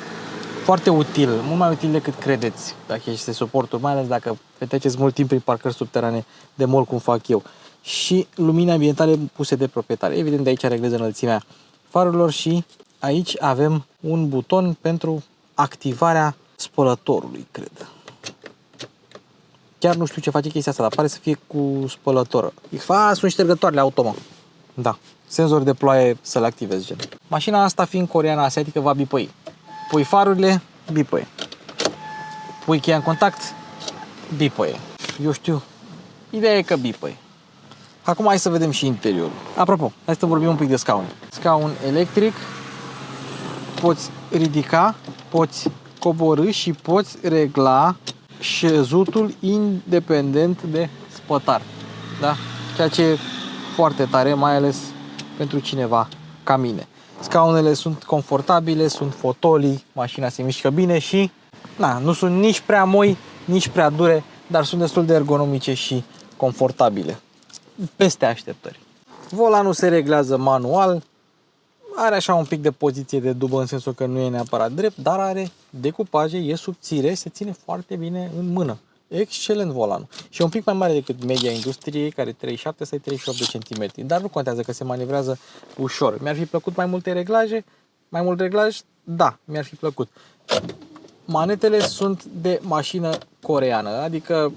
Foarte util, mult mai util decât credeți dacă este suportul, mai ales dacă petreceți mult timp prin parcări subterane de mall cum fac eu. Și lumini ambientale puse de proprietate. Evident, de aici reglează înălțimea farurilor și aici avem un buton pentru activarea spălătorului, cred. Chiar nu știu ce face chestia asta, dar pare să fie cu spălătoră. Sunt ștergătoarele automat. Da, senzor de ploaie să le activezi, gen. Mașina asta fiind coreeană asiatică va bipăi. Pui farurile, bipăie. Pui cheia în contact, bipăie. Eu știu, ideea e că bipăie. Acum hai să vedem și interiorul. Apropo, hai să vorbim un pic de scaun. Scaun electric, poți ridica, poți coborî și poți regla șezutul independent de spătar. Da? Ceea ce e foarte tare, mai ales pentru cineva ca mine. Scaunele sunt confortabile, sunt fotolii, mașina se mișcă bine și nu sunt nici prea moi, nici prea dure, dar sunt destul de ergonomice și confortabile. Peste așteptări. Volanul se reglează manual, are așa un pic de poziție de dubă în sensul că nu e neapărat drept, dar are decupaje, e subțire, se ține foarte bine în mână. Excelent volanul. Și e un pic mai mare decât media industriei, care 37 sau 38 de centimetri. Dar nu contează că se manevrează ușor. Mi-ar fi plăcut mai multe reglaje? Mai mult reglaj? Da, mi-ar fi plăcut. Manetele sunt de mașină coreeană, adică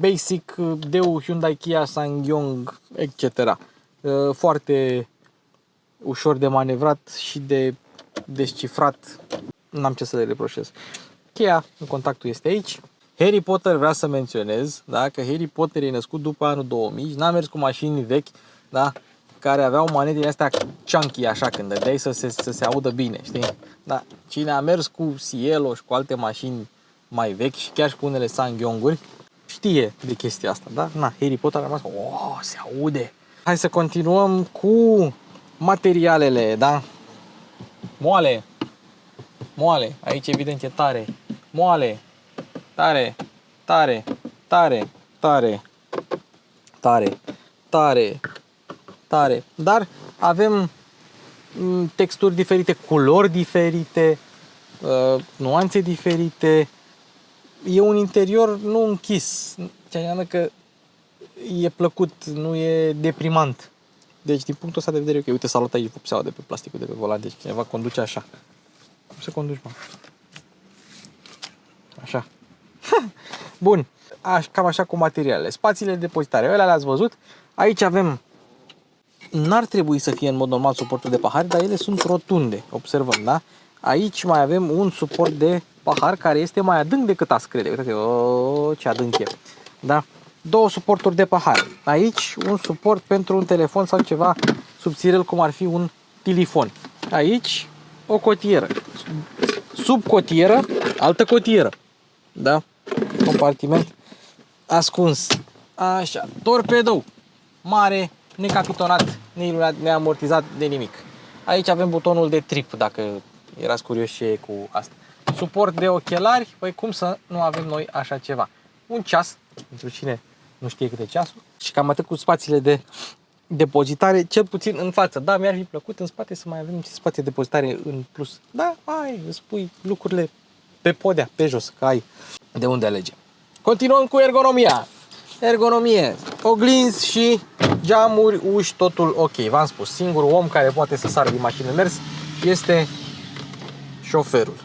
basic, Daewoo, Hyundai, Kia, SsangYong, etc. Foarte ușor de manevrat și de descifrat. N-am ce să le reproșez. Cheia în contactul este aici. Harry Potter vrea să menționez, da, că Harry Potter e născut după anul 2000, n-a mers cu mașini vechi, da, care aveau manetele astea chunky, așa, când dădeai să se audă bine, știi? Da, cine a mers cu Cielo și cu alte mașini mai vechi și chiar și cu unele SsangYong-uri, știe de chestia asta, da? Harry Potter a rămas, se aude. Hai să continuăm cu materialele, da? Moale, aici evident e tare. Moale, tare, tare. Dar avem texturi diferite, culori diferite, nuanțe diferite. E un interior nu închis, ce înseamnă că e plăcut, nu e deprimant. Deci, din punctul ăsta de vedere, ok, uite, salut aici vopseaua de pe plasticul de pe volan, deci cineva conduce așa. Cum se conduci, mă? Așa. Bun, cam așa cu materialele. Spațiile de depozitare, alea le-ați văzut. Aici avem, n-ar trebui să fie în mod normal suportul de pahari, dar ele sunt rotunde, observăm, da? Aici mai avem un suport de pahar care este mai adânc decât ați crede. Uite, ce adânc e. Da? Două suporturi de pahar. Aici un suport pentru un telefon sau ceva subțirel, cum ar fi un telefon. Aici o cotieră. Sub cotieră, altă cotieră. Da? Compartiment ascuns. Așa. Torpedou. Mare, necapitonat, neiluminat, neamortizat de nimic. Aici avem butonul de trip, dacă erați curioși ce e cu asta. Suport de ochelari, păi cum să nu avem noi așa ceva. Un ceas, pentru cine nu știe câte ceasul. Și cam atât cu spațiile de depozitare, cel puțin în față. Da, mi-ar fi plăcut în spate să mai avem niște spații de depozitare în plus. Da, ai, îți pui lucrurile pe podea, pe jos, că ai de unde alege. Continuăm cu ergonomia. Ergonomie, oglinzi și geamuri, uși, totul ok. V-am spus, singurul om care poate să sară din mașină în mers este șoferul.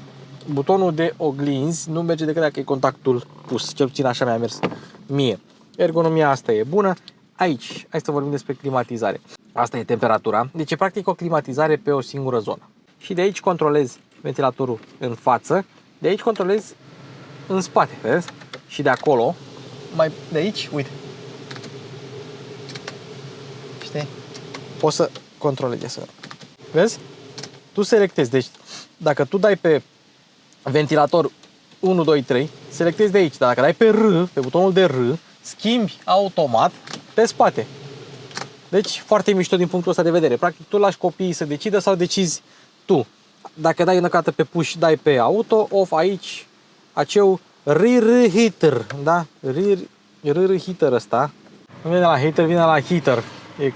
Butonul de oglinzi nu merge decât dacă e contactul pus. Cel puțin așa mi-a mers mie. Ergonomia asta e bună. Aici, hai să vorbim despre climatizare. Asta e temperatura. Deci e practic o climatizare pe o singură zonă. Și de aici controlezi ventilatorul în față. De aici controlezi în spate, vezi? Și de acolo, mai de aici, uite. Știi? Poți să controlezi asta. Vezi? Tu selectezi. Deci, dacă tu dai pe ventilator 1, 2, 3, selectezi de aici. Dar dacă dai pe R, pe butonul de R, schimbi automat pe spate. Deci, foarte mișto din punctul ăsta de vedere. Practic, tu lași copiii să decidă sau decizi tu. Dacă dai înăcată pe push, dai pe auto, off aici, aceu rear heater, da? Rear heater ăsta. Nu vine la heater, vine la heater. E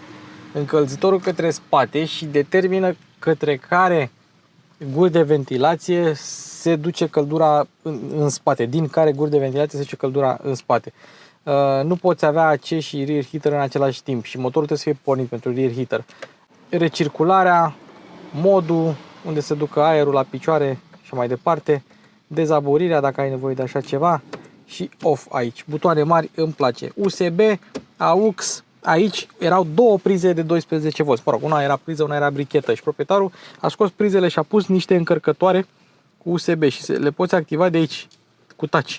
încălzitorul către spate și determină către care guri de ventilație se duce căldura în spate. Din care guri de ventilație se duce căldura în spate. Nu poți avea AC și rear heater în același timp și motorul trebuie să fie pornit pentru rear heater. Recircularea, modul unde se ducă aerul la picioare și mai departe, dezaborirea dacă ai nevoie de așa ceva și off aici. Butoane mari, îmi place. USB, AUX, aici erau două prize de 12V. Mă rog, una era priză, una era brichetă și proprietarul a scos prizele și a pus niște încărcătoare cu USB și le poți activa de aici cu touch.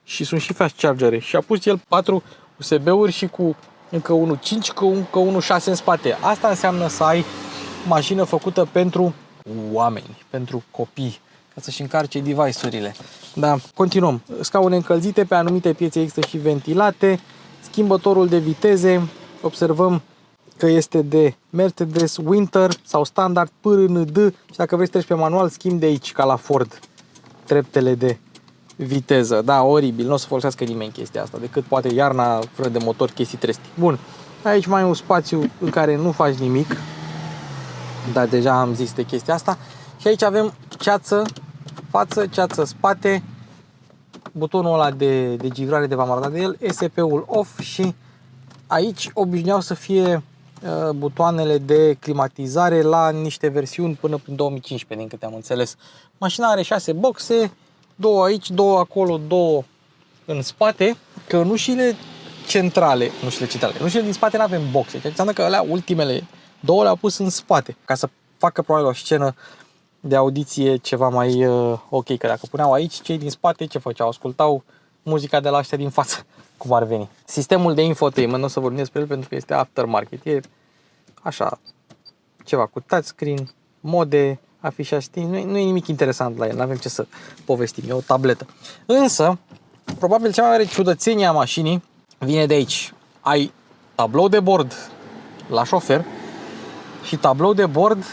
Și sunt și fast chargere. Și a pus el 4 USB-uri și cu încă unul 5, încă unul 6 în spate. Asta înseamnă să ai mașină făcută pentru oameni, pentru copii, ca să-și încarce device-urile. Da, continuăm. Scaune încălzite, pe anumite piețe există și ventilate. Schimbătorul de viteze, observăm că este de Mercedes Winter sau standard PRND și dacă vrei să treci pe manual, schimbi de aici, ca la Ford, treptele de viteză. Da, oribil, nu o să folosească nimeni chestia asta, decât poate iarna, fără de motor, chestii tresti. Bun, aici mai e un spațiu în care nu faci nimic, dar deja am zis de chestia asta. Și aici avem ceață față, ceață spate, butonul ăla de givrare de v-am arătat de el, ESP-ul off și aici obișnuiau să fie butoanele de climatizare la niște versiuni până prin 2015, din câte am înțeles. Mașina are 6 boxe, 2 aici, 2 acolo, 2 în spate, cănușile centrale, cănușile din spate nu avem boxe, ceea ce înseamnă că alea ultimele 2 le-au pus în spate, ca să facă probabil o scenă de audiție ceva mai ok, că dacă puneau aici, cei din spate ce făceau? Ascultau muzica de la ăștia din față, cum ar veni. Sistemul de infotainment, nu o să vorbim despre el pentru că este aftermarket, e așa, ceva cu touchscreen, mode, afișaj, nu e nimic interesant la el, nu avem ce să povestim, e o tabletă. Însă, probabil cea mai mare ciudățenie a mașinii vine de aici. Ai tablou de bord la șofer și tablou de bord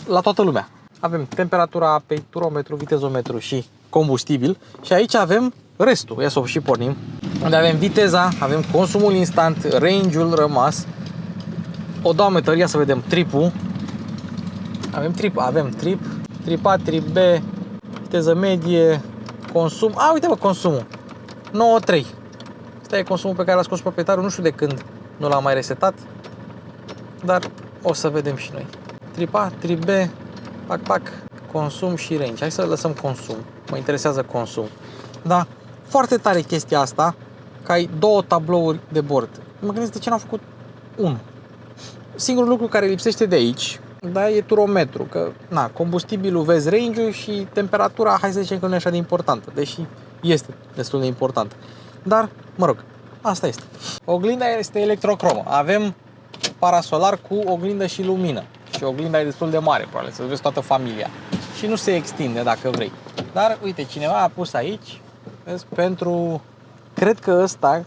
la toată lumea. Avem temperatura apei, turometru, vitezometru și combustibil și aici avem restul. Ia să o și pornim. Unde avem viteza, avem consumul instant, range-ul rămas, Odometr, să vedem tripul. Avem trip A, trip B, viteză medie, consum. Uite bă, consumul. 9,3. Asta e consumul pe care l-a scos proprietarul, nu știu de când nu l-am mai resetat, dar o să vedem și noi. Trip A, trip B, pac, consum și range. Hai să lăsăm consum. Mă interesează consum. Da, foarte tare chestia asta, că ai două tablouri de bord. Mă gândesc de ce n-au făcut unul. Singurul lucru care lipsește de aici, da, e turometru, că combustibilul vezi range-ul și temperatura, hai să zicem că nu e așa de importantă, deși este destul de importantă. Dar, mă rog, asta este. Oglinda este electrocromă. Avem parasolar cu oglindă și lumină. Și oglinda e destul de mare, probabil, să vezi toată familia. Și nu se extinde dacă vrei. Dar, uite, cineva a pus aici, vezi, pentru... Cred că ăsta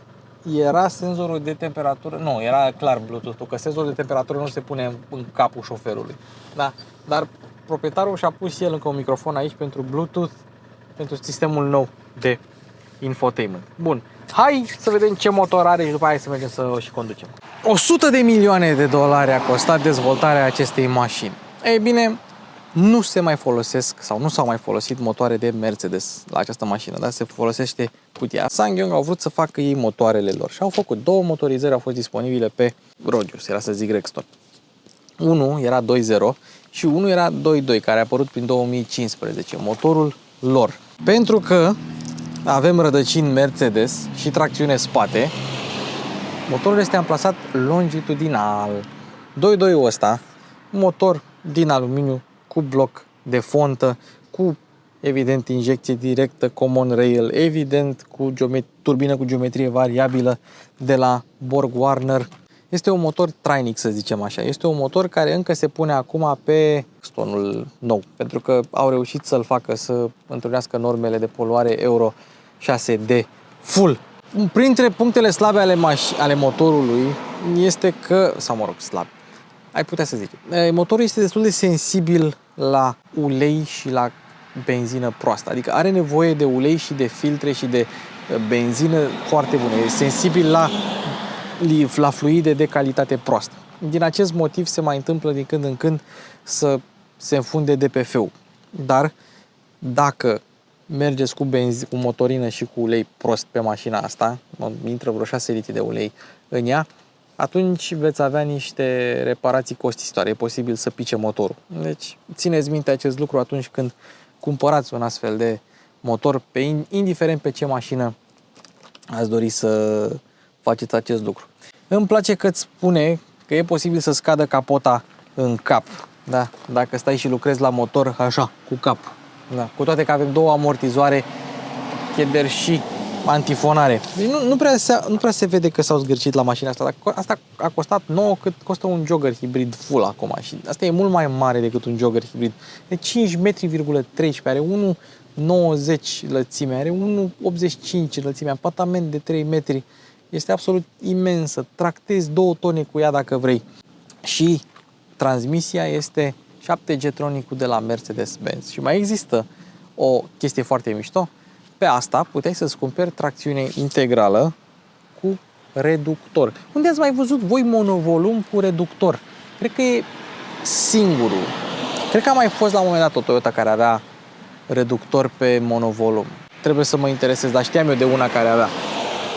era senzorul de temperatură, nu, era clar Bluetooth-ul, că senzorul de temperatură nu se pune în capul șoferului. Da? Dar proprietarul și-a pus el încă un microfon aici pentru Bluetooth, pentru sistemul nou de infotainment. Bun, hai să vedem ce motor are și după aia să mergem să o și conducem. 100 de milioane de dolari a costat dezvoltarea acestei mașini. Ei bine, nu se mai folosesc sau nu s-au mai folosit motoare de Mercedes la această mașină, dar se folosește cutia. SsangYong au vrut să facă ei motoarele lor și au făcut două motorizări, au fost disponibile pe Rogers, era să zic Rexton. Unul era 2.0 și unul era 2.2, care a apărut prin 2015, motorul lor. Pentru că avem rădăcini Mercedes și tracțiune spate, motorul este amplasat longitudinal. 2.2-ul ăsta, motor din aluminiu cu bloc de fontă, cu evident injecție directă, common rail, evident cu turbină cu geometrie variabilă de la BorgWarner. Este un motor trainic, să zicem așa. Este un motor care încă se pune acum pe stonul nou, pentru că au reușit să-l facă să întrunească normele de poluare Euro 6D full. Printre punctele slabe ale motorului este că, sau mă rog, slab, ai putea să zici, motorul este destul de sensibil la ulei și la benzină proastă. Adică are nevoie de ulei și de filtre și de benzină foarte bună. E sensibil la fluide de calitate proastă. Din acest motiv se mai întâmplă din când în când să se înfunde DPF-ul. Dar dacă mergeți cu motorină și cu ulei prost pe mașina asta, intră vreo 6 litri de ulei în ea, atunci veți avea niște reparații costisitoare. E posibil să pice motorul. Deci țineți minte acest lucru atunci când cumpărați un astfel de motor, indiferent pe ce mașină ați dori să faceți acest lucru. Îmi place că îți spune că e posibil să scadă capota în cap. Da? Dacă stai și lucrezi la motor așa, cu cap. Da? Cu toate că avem două amortizoare, cheder și antifonare. Deci nu prea se vede că s-au zgârcit la mașina asta. Asta a costat 9 cât costă un Jogger hibrid full acum. Și asta e mult mai mare decât un Jogger hibrid. De 5,13 metri, are 1,90 lățime, are 1,85 lățime, apartament de 3 metri. Este absolut imensă. Tractezi 2 tone cu ea dacă vrei. Și transmisia este 7G Tronic-ul de la Mercedes-Benz. Și mai există o chestie foarte mișto. Pe asta puteai să-ți cumperi tracțiune integrală cu reductor. Unde ați mai văzut voi monovolum cu reductor? Cred că e singurul. Cred că a mai fost la un moment dat o Toyota care avea reductor pe monovolum. Trebuie să mă interesez, dar știam eu de una care avea.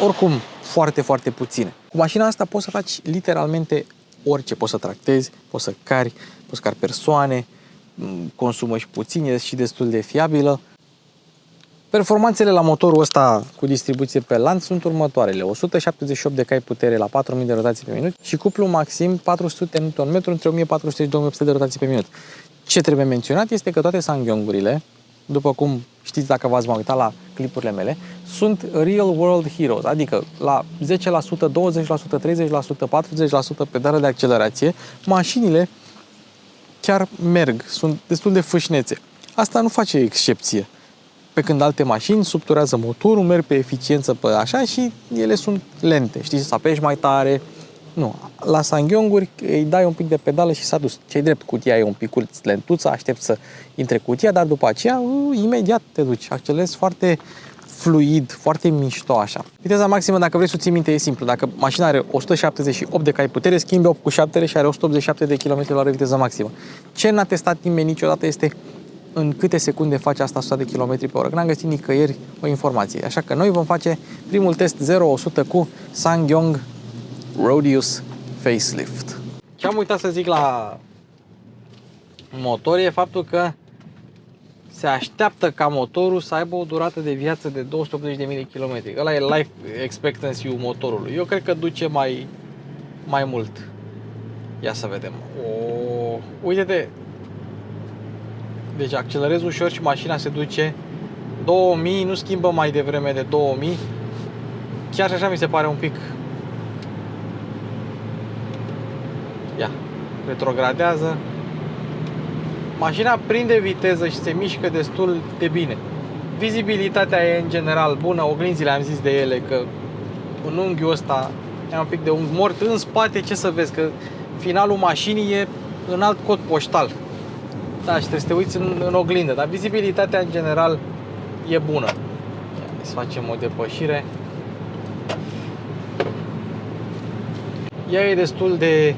Oricum, foarte, foarte puține. Cu mașina asta poți să faci literalmente orice. Poți să tractezi, poți să cari persoane, consumă și puțin, e și destul de fiabilă. Performanțele la motorul ăsta cu distribuție pe lanț sunt următoarele: 178 de cai putere la 4000 de rotații pe minut și cuplu maxim 400 Nm între 1400 și 2800 de rotații pe minut. Ce trebuie menționat este că toate SsangYong-urile, după cum știți dacă v-ați mai uitat la clipurile mele, sunt real world heroes, adică la 10%, 20%, 30%, 40% pedală de accelerație, mașinile chiar merg, sunt destul de fâșnețe. Asta nu face excepție. Pe când alte mașini subturează motorul, merg pe eficiență pe așa și ele sunt lente. Știi, să apeși mai tare. Nu. La SsangYong-uri îi dai un pic de pedală și s-a dus. Ce-i drept, cutia e un pic lentuță, aștept să intre cutia, dar după aceea imediat te duci. Accelerezi foarte, fluid, foarte mișto așa. Viteza maximă, dacă vrei să o ții minte, e simplu. Dacă mașina are 178 de cai putere, schimbi 8 cu 7 și are 187 de km la viteză maximă. Ce n-a testat nimeni niciodată este în câte secunde face asta 100 de km pe oră. N-am găsit nicăieri o informație. Așa că noi vom face primul test 0-100 cu SsangYong Rodius Facelift. Ce am uitat să zic la motor e faptul că se așteaptă ca motorul să aibă o durată de viață de 280.000 de km. Ăla e life expectancy-ul motorului. Eu cred că duce mai mult. Ia să vedem. Uite-te. Deci accelerez ușor și mașina se duce 2000, nu schimbă mai devreme de 2000. Chiar și așa mi se pare un pic. Ia, retrogradează. Mașina prinde viteză și se mișcă destul de bine. Vizibilitatea e în general bună, oglinzile am zis de ele că în unghiul ăsta e un pic de unghi mort. În spate ce să vezi, că finalul mașinii e în alt cod poștal. Da, și trebuie să te uiți în oglindă, dar vizibilitatea în general e bună. Ia, să facem o depășire. Ea e destul de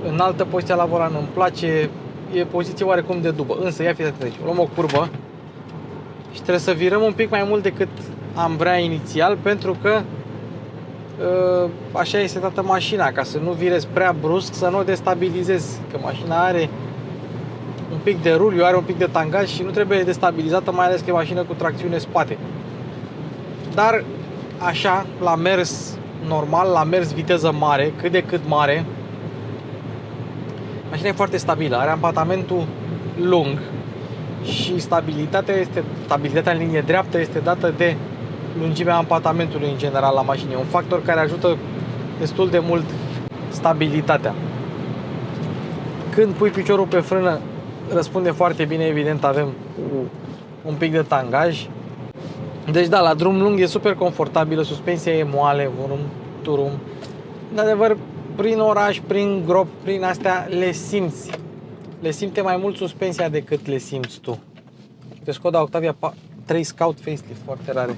înaltă, poziția la volan îmi place. E poziție oarecum de dubă, însă ia fiți atenți, luăm o curbă și trebuie să virăm un pic mai mult decât am vrea inițial, pentru că așa este setată mașina, ca să nu virezi prea brusc, să nu o destabilizezi, că mașina are un pic de ruliu, are un pic de tangaj și nu trebuie destabilizată, mai ales că e mașină cu tracțiune spate. Dar așa, la mers normal, la mers viteză mare, cât de cât mare, mașina e foarte stabilă, are ampatamentul lung și stabilitatea în linie dreaptă este dată de lungimea ampatamentului în general la mașină. E un factor care ajută destul de mult stabilitatea. Când pui piciorul pe frână, răspunde foarte bine, evident avem un pic de tangaj. Deci da, la drum lung e super confortabilă, suspensia e moale, vorum, turum. De adevăr, prin oraș, prin gropi, prin astea le simți. Le simte mai mult suspensia decât le simți tu. De Skoda Octavia 3 Scout Facelift, foarte rare.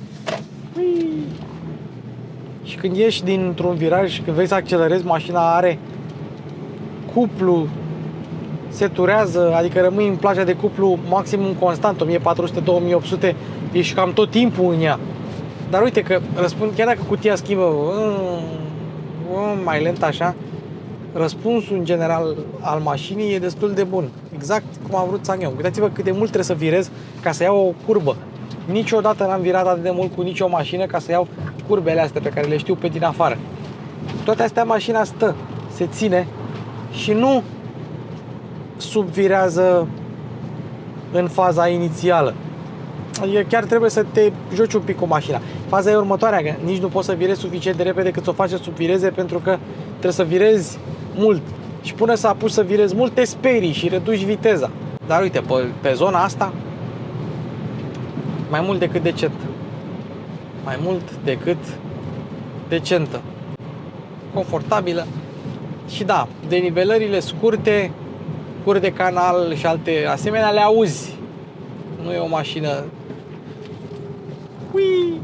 Și când ieși dintr-un viraj și când vrei să accelerezi, mașina are cuplu, se turează, adică rămâi în plaja de cuplu maximum constant, 1400-2800, ești cam tot timpul în ea. Dar uite că răspund, chiar dacă cutia schimbă mai lent așa, răspunsul în general al mașinii e destul de bun. Exact cum a vrut SsangYong. Uitați-vă cât de mult trebuie să virez ca să iau o curbă. Niciodată n-am virat atât de mult cu nicio mașină ca să iau curbele astea pe care le știu pe din afară. Toate astea mașina stă, se ține și nu subvirează în faza inițială. Chiar trebuie să te joci un pic cu mașina. Faza e următoarea, că nici nu poți să virezi suficient de repede cât să o faci să subvireze, pentru că trebuie să virezi mult. Și până să apuci să virezi mult, te sperii și reduci viteza. Dar uite, pe zona asta, mai mult decât decent. Mai mult decât decentă. Confortabilă. Și da, denivelările scurte, curi de canal și alte asemenea le auzi. Nu e o mașină. Ui!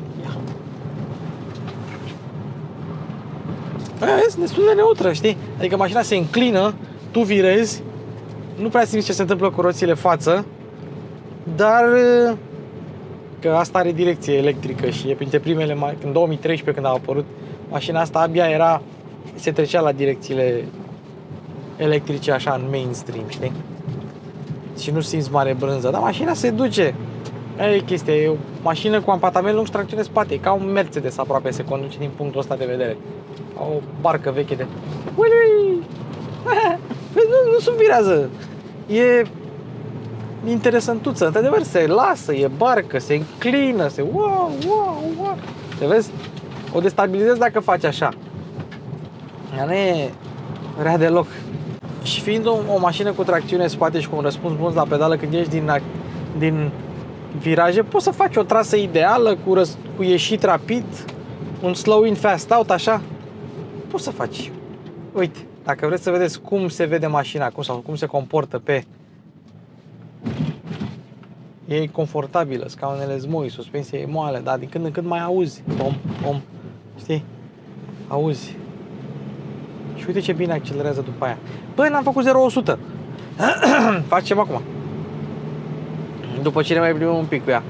Vezi, destul de neutră, știi? Adică mașina se înclină, tu virezi, nu prea simți ce se întâmplă cu roțile față, dar că asta are direcție electrică și e printre primele, în 2013 când a apărut mașina asta, abia se trecea la direcțiile electrice așa în mainstream, știi? Și nu simți mare brânză, dar mașina se duce. Aia e chestia, e o mașină cu ampatament lung și tracțiune spate, e ca un Mercedes aproape se conduce din punctul ăsta de vedere. Ca o barcă veche de... Ui! Nu subvirează. E interesantuță. Într-adevăr, se lasă, e barcă, se înclină, se... Wow. Te vezi? O destabilizezi dacă faci așa. Ea nu e rea deloc. Și fiind o mașină cu tracțiune spate și cu un răspuns bun la pedală, când ieși din viraje, poți să faci o trasă ideală cu ieșit rapid, un slow in, fast out, așa. Poți să faci. Uite, dacă vreți să vedeți cum se vede mașina, cum se comportă E confortabilă, scaunele moi, suspensia e moale, dar din când în când mai auzi. Pom, știi? Auzi. Și uite ce bine accelerează după aia. Băi, n-am făcut 0-100. Facem acum. După ce ne mai plimbăm un pic cu ea.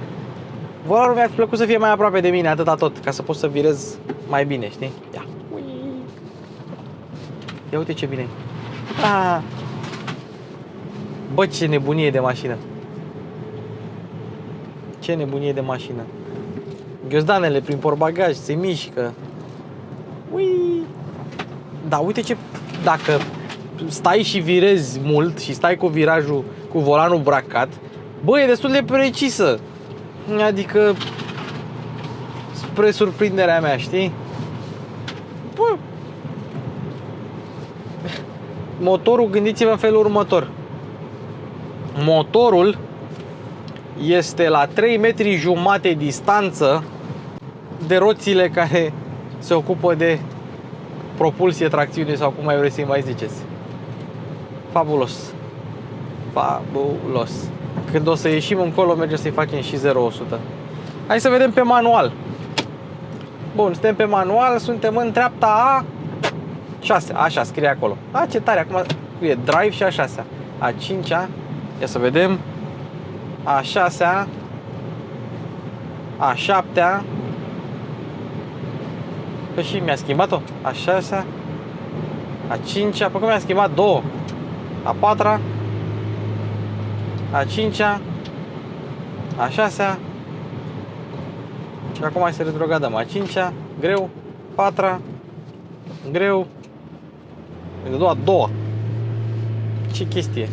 Volanul mi-ar fi plăcut să fie mai aproape de mine, atâta tot, ca să pot să virez mai bine, știi? Ia. Ia uite ce bine. Ah. Bă, ce nebunie de mașină. Ce nebunie de mașină. Ghiozdanele prin portbagaj se mișcă. Ui. Da, uite ce... Dacă stai și virezi mult și stai cu virajul, cu volanul bracat, bă, e destul de precisă. Adică spre surprinderea mea, știi? Bă. Motorul, gândiți-vă în felul următor. Motorul este la 3 metri jumate distanță de roțile care se ocupă de propulsie, tracțiune sau cum mai vreți să-i mai ziceți. Fabulos. Fabulos. Când o să ieșim încolo, mergem să-i facem și 0-100. Hai să vedem pe manual. Bun, suntem pe manual, suntem în treapta a 6, așa scrie acolo. A, ce tare, acum e drive și a 6-a. A 5-a, ia să vedem. A 6-a. A 7-a. Că și mi-a schimbat-o. A 6-a. A 5-a, pe cum mi-a schimbat 2. A 4-a. A 5-a. A 6-a. Și acum hai să retrogradăm. A 5-a, greu. 4-a, greu. A 2-a. Ce chestie.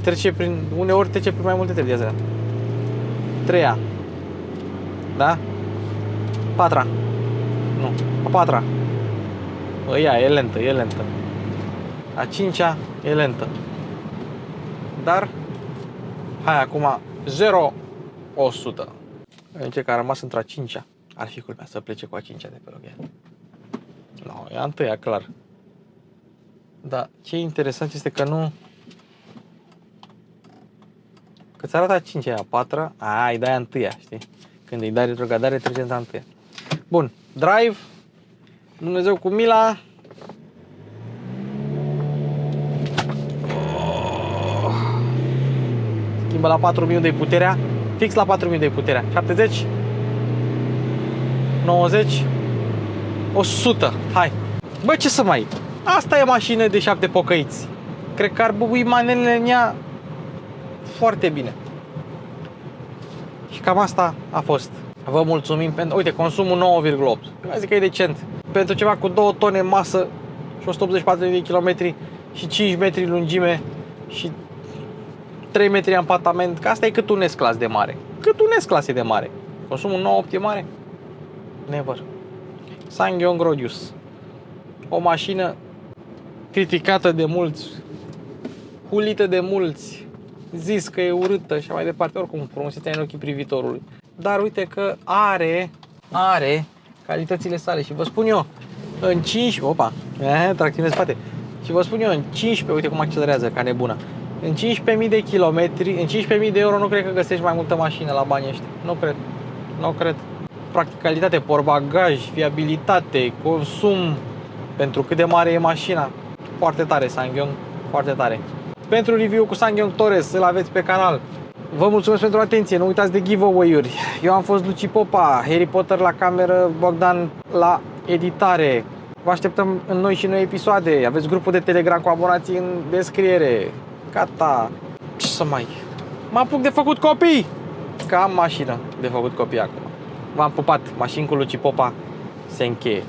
Trece prin, uneori trece prin mai multe trepte astea. 3-a. Da? 4-a. Nu, a 4-a. Bă, ea e lentă, e lentă. A 5-a e lentă. Dar hai acum 0-100. Încerc că a rămas între a 5-a. Ar fi culmea să plece cu a 5-a de pe loc. No, e a 1-a, clar. Dar ce e interesant este că nu... Că ți arată a 5-a, a 4-a, îi dai a 1-a, știi? Când îi dai retrogradare, trece în a 1-a. Bun, drive, Dumnezeu cu mila. Schimbă la 4000 de puterea, fix la 4000 de puterea. 70, 90, 100, hai. Bă, ce să mai... Asta e mașină de 7 pocăiți. Cred că ar bubui manelele în ea foarte bine. Și cam asta a fost. Vă mulțumim pentru... Uite, consumul 9,8. Eu zic că e decent. Pentru ceva cu 2 tone masă și 184 de kilometri și 5 metri lungime și 3 metri ampatament, că asta e cât un S-Class de mare. Cât un S-Class e de mare. Consumul 9,8 e mare? Never. SsangYong Rodius. O mașină criticată de mulți, hulită de mulți, zis că e urâtă și mai departe, oricum frumusețea în ochii privitorului. Dar uite că are calitățile sale și vă spun eu, în 15, opa, tracțiune în spate. Și vă spun eu, în 15, uite cum accelerează ca nebună. În 15.000 de kilometri, în 15.000 de euro nu cred că găsești mai multă mașină la banii ăștia. Nu cred. Practicalitate, portbagaj, fiabilitate, consum, pentru cât de mare e mașina. Foarte tare SsangYong, foarte tare. Pentru review cu SsangYong Torres, îl aveți pe canal. Vă mulțumesc pentru atenție, nu uitați de giveaway-uri. Eu am fost Luci Popa, Harry Potter la cameră, Bogdan la editare. Vă așteptăm în noi și noi episoade. Aveți grupul de Telegram cu abonații în descriere. Gata. Ce să mai... Mă apuc de făcut copii! Că am mașină de făcut copii acum. V-am pupat, mașini cu Luci Popa se încheie.